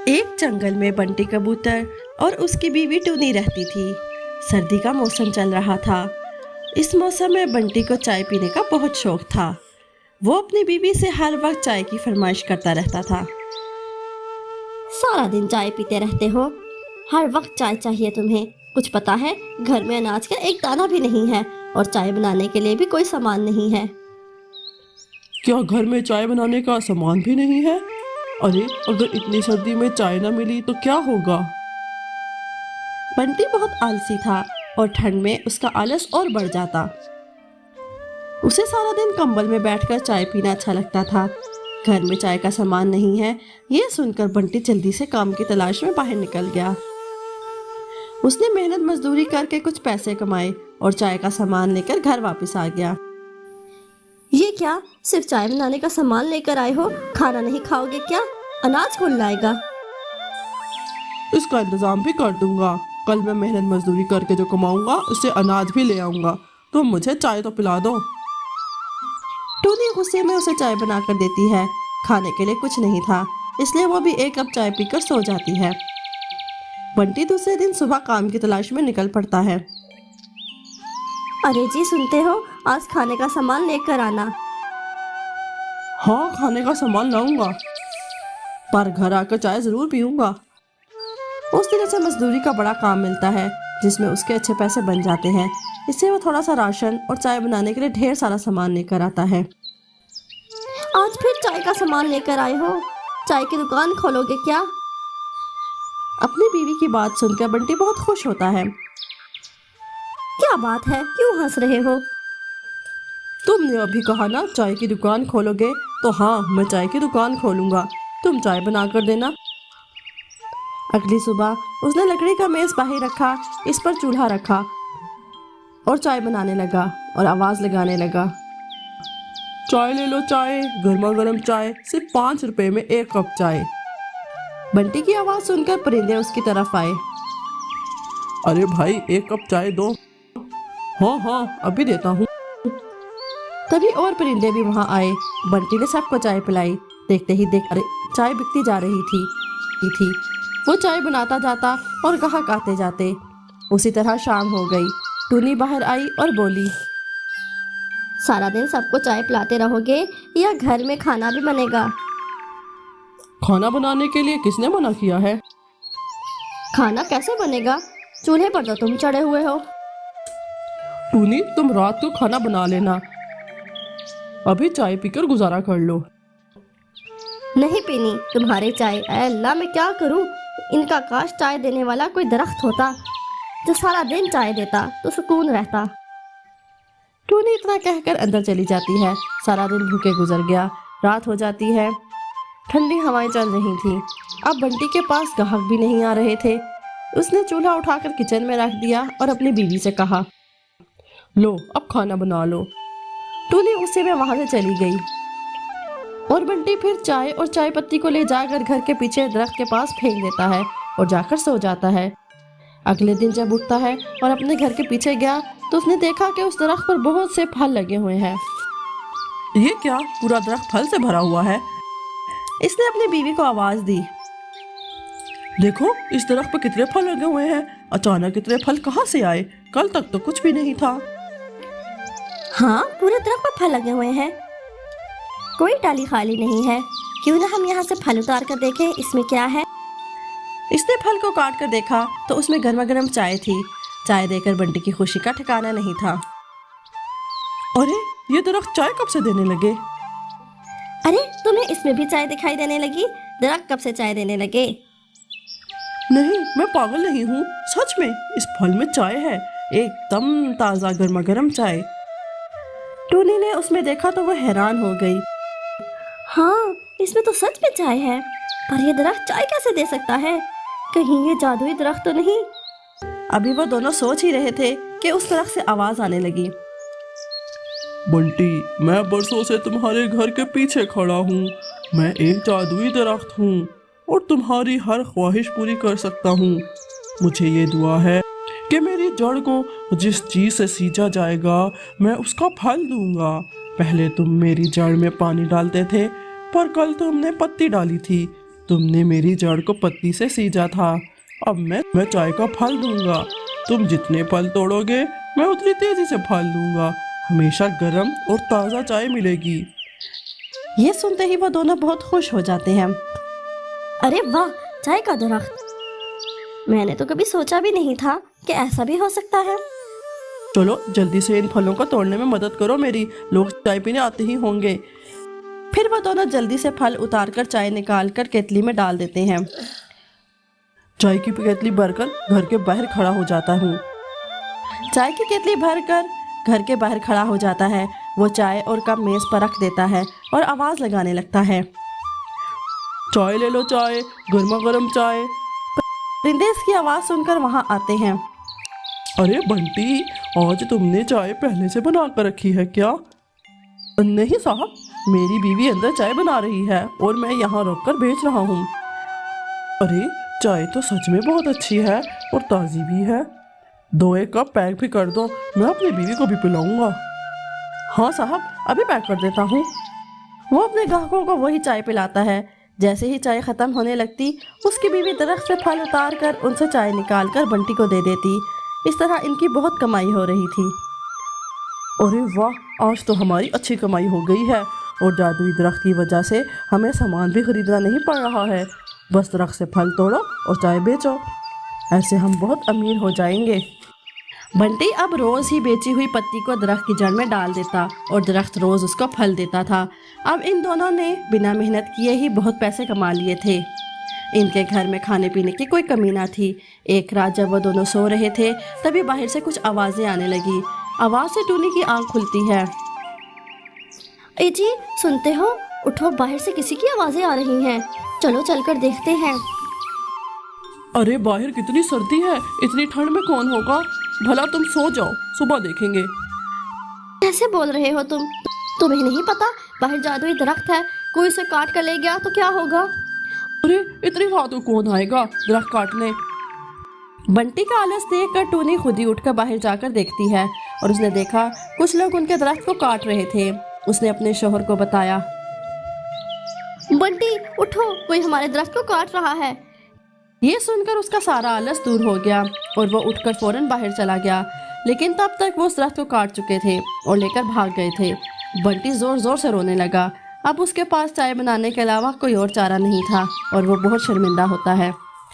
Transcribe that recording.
एक जंगल में बंटी कबूतर और उसकी बीवी टूनी रहती थी। सर्दी का मौसम चल रहा था। इस मौसम में बंटी को चाय पीने का बहुत शौक था। वो अपनी बीवी से हर वक्त चाय की फरमाइश करता रहता था। सारा दिन चाय पीते रहते हो, हर वक्त चाय चाहिए तुम्हें। कुछ पता है, घर में अनाज का एक दाना भी नहीं है और चाय बनाने के लिए भी कोई सामान नहीं है। क्या घर में चाय बनाने का सामान भी नहीं है? अरे अगर इतनी सर्दी में चाय न मिली तो क्या होगा? बंटी बहुत आलसी था और ठंड में उसका आलस और बढ़ जाता। उसे सारा दिन कंबल में बैठकर चाय पीना अच्छा लगता था। घर में चाय का सामान नहीं है, ये सुनकर बंटी जल्दी से काम की तलाश में बाहर निकल गया। उसने मेहनत मजदूरी करके कुछ पैसे कमाए और चाय का सामान लेकर घर वापस आ गया। ये क्या, सिर्फ चाय बनाने का सामान लेकर आए हो? खाना नहीं खाओगे क्या? अनाज कौन लाएगा? इसका इंतजाम भी कर दूंगा। कल मैं मेहनत मजदूरी करके जो कमाऊंगा उससे अनाज भी ले आऊंगा। तुम मुझे चाय तो पिला दो। टूनी गुस्से में उसे चाय बनाकर देती है। खाने के लिए कुछ नहीं था, इसलिए वो भी एक कप चाय पीकर सो जाती है। बंटी दूसरे दिन सुबह काम की तलाश में निकल पड़ता है। अरे जी, सुनते हो, आज खाने का सामान लेकर आना। हाँ, खाने का सामान लाऊंगा, पर घर आकर चाय जरूर पीऊंगा। उस दिन उसे मजदूरी का बड़ा काम मिलता है जिसमें उसके अच्छे पैसे बन जाते हैं। इससे वो थोड़ा सा राशन और चाय बनाने के लिए ढेर सारा सामान लेकर आता है। आज फिर चाय का सामान लेकर आए हो? चाय की दुकान खोलोगे क्या? अपनी बीवी की बात सुनकर बंटी बहुत खुश होता है। क्या बात है, क्यों हंस रहे हो? तुमने अभी कहा ना चाय की दुकान खोलोगे, तो हाँ, मैं चाय की दुकान खोलूंगा। तुम चाय बना कर देना। अगली सुबह उसने लकड़ी का मेज बाहर रखा, इस पर चूल्हा रखा और चाय बनाने लगा और आवाज लगाने लगा, चाय ले लो, चाय, गर्मा गर्म चाय, सिर्फ 5 रुपए में 1 कप चाय। बंटी की आवाज सुनकर परिंदे उसकी तरफ आए। अरे भाई, 1 कप चाय दो। हाँ हाँ, अभी देता हूँ। तभी और परिंदे भी वहां आए। बंटी ने सबको चाय पिलाई। देखते ही देखते चाय बिकती जा रही थी। वो चाय बनाता जाता और ग्राहक आते जाते। उसी तरह शाम हो गई। टूनी बाहर आई और बोली, सारा दिन सबको चाय पिलाते रहोगे या घर में खाना भी बनेगा? खाना बनाने के लिए किसने मना किया है? खाना कैसे बनेगा? चूल्हे पर तो तुम चढ़े हुए हो। टूनी, तुम रात को खाना बना लेना, अभी चाय पीकर गुजारा कर लो। नहीं पीनी तुम्हारी चाय। अल्लाह, मैं क्या करूं? इनका काश चाय देने वाला कोई दरख्त होता जो सारा दिन चाय देता तो सुकून रहता। टूनी इतना कहकर अंदर चली जाती है। सारा दिन भूखे गुजर गया। रात हो जाती है। ठंडी हवाएं चल रही थी। अब बंटी के पास ग्राहक भी नहीं आ रहे थे। उसने चूल्हा उठाकर किचन में रख दिया और अपनी बीवी से कहा, लो, अब खाना बना लो। टूनी उसी में वहां से चली गई और बंटी फिर चाय और चाय पत्ती को ले जाकर घर के पीछे दरख्त के पास फेंक देता है और जाकर सो जाता है। अगले दिन जब उठता है और अपने घर के पीछे गया तो उसने देखा कि उस दरख्त पर बहुत से फल लगे हुए हैं। ये क्या, पूरा दरख्त फल से भरा हुआ है? इसने अपनी बीवी को आवाज दी, देखो, इस दरख्त पर कितने फल लगे हुए हैं। अचानक इतने फल कहाँ से आए? कल तक तो कुछ भी नहीं था। हाँ, पूरे दरख्त पर फल लगे हुए हैं, कोई डाली खाली नहीं है। क्यों ना हम यहाँ से फल उतार कर देखें, इसमें क्या है? इसने फल को काट कर देखा तो उसमें गर्मा गर्म चाय थी। चाय देकर बंटी की खुशी का ठिकाना नहीं था। अरे, ये दरख्त चाय कब से देने लगे? अरे, तुम्हें इसमें भी चाय दिखाई देने लगी? दरख्त कब से चाय देने लगे? नहीं, मैं पागल नहीं हूँ, सच में इस फल में चाय है, एकदम ताजा गर्मा गर्म चाय। टूनी ने उसमें देखा तो वो हैरान हो गई। हाँ, इसमें तो सच में चाय है, पर ये दरख्त चाय कैसे दे सकता है? कहीं ये जादुई दरख्त तो नहीं? अभी वो दोनों सोच ही रहे थे कि उस दरख्त से आवाज आने लगी, बंटी, मैं बरसों से तुम्हारे घर के पीछे खड़ा हूँ। मैं एक जादुई दरख्त हूँ और तुम्हारी हर ख्वाहिश पूरी कर सकता हूँ। मुझे ये दुआ है कि मेरी जड़ को जिस चीज से सींचा जाएगा मैं उसका फल दूंगा। पहले तुम मेरी जड़ में पानी डालते थे, पर कल तुमने पत्ती डाली थी, तुमने मेरी जड़ को पत्ती से सींचा था। अब मैं चाय का फल दूंगा। तुम जितने फल तोड़ोगे मैं उतनी तेजी से फल दूंगा। हमेशा गर्म और ताज़ा चाय मिलेगी। ये सुनते ही वो दोनों बहुत खुश हो जाते हैं। अरे वाह, चाय का दरख्त! मैंने तो कभी सोचा भी नहीं था कि ऐसा भी हो सकता है। चलो जल्दी से इन फलों को तोड़ने में मदद करो मेरी, लोग चाय पीने आते ही होंगे। फिर वो दोनों जल्दी से फल उतार कर चाय निकाल कर केतली में डाल देते हैं। चाय की केतली भरकर घर के बाहर खड़ा हो जाता हूँ। चाय की केतली भरकर घर के बाहर खड़ा हो जाता है। वो चाय और कप मेज पर रख देता है और आवाज लगाने लगता है, चाय ले लो, चाय, गर्मा गर्म चाय। परिंदे इसकी आवाज सुनकर वहां आते हैं। अरे बंटी, आज तुमने चाय पहले से बना कर रखी है क्या? नहीं साहब, मेरी बीवी अंदर चाय बना रही है और मैं यहाँ रख कर बेच रहा हूँ। अरे चाय तो सच में बहुत अच्छी है और ताज़ी भी है। 2-1 कप पैक भी कर दो, मैं अपनी बीवी को भी पिलाऊंगा। हाँ साहब, अभी पैक कर देता हूँ। वो अपने ग्राहकों को वही चाय पिलाता है। जैसे ही चाय खत्म होने लगती, उसकी बीवी दरख्त से फल उतार कर उनसे चाय निकाल कर बंटी को दे देती। इस तरह इनकी बहुत कमाई हो रही थी। अरे वाह, आज तो हमारी अच्छी कमाई हो गई है और जादुई दरख्त की वजह से हमें सामान भी खरीदना नहीं पड़ रहा है। बस दरख्त से फल तोड़ो और चाय बेचो, ऐसे हम बहुत अमीर हो जाएंगे। बंटी अब रोज ही बेची हुई पत्ती को दरख्त की जड़ में डाल देता और दरख्त रोज उसको फल देता था। अब इन दोनों ने बिना मेहनत किए ही बहुत पैसे कमा लिए थे। इनके घर में खाने पीने की कोई कमी ना थी। एक रात जब वो दोनों सो रहे थे, तभी बाहर से कुछ आवाजें आने लगी। आवाज से टूनी की आंख खुलती है। ए जी, सुनते हो? उठो, बाहर से किसी की आवाजें आ रही हैं। चलो चलकर देखते हैं। अरे बाहर कितनी सर्दी है, इतनी ठंड में कौन होगा? भला तुम सो जाओ, सुबह देखेंगे। कैसे बोल रहे हो तुम? तुम्हें नहीं पता बाहर जादुई दरख्त है, कोई इसे काट कर ले गया तो क्या होगा? अरे इतनी रात को कौन आएगा दरख्त काटने? बंटी का आलस देखकर टूनी खुद ही उठकर बाहर जाकर देखती है और उसने देखा कुछ लोग उनके दरख्त को काट रहे थे। उसने अपने शौहर को बताया। बंटी उठो, कोई हमारे दरख्त को काट रहा है। ये सुनकर उसका सारा आलस दूर हो गया और वो उठकर फौरन बाहर चला गया। लेकिन तब तक वो उस दरख्त को काट चुके थे और लेकर भाग गए थे। बंटी जोर जोर से रोने लगा। अब उसके पास चाय बनाने के अलावा कोई और चारा नहीं था और वो बहुत शर्मिंदा होता है।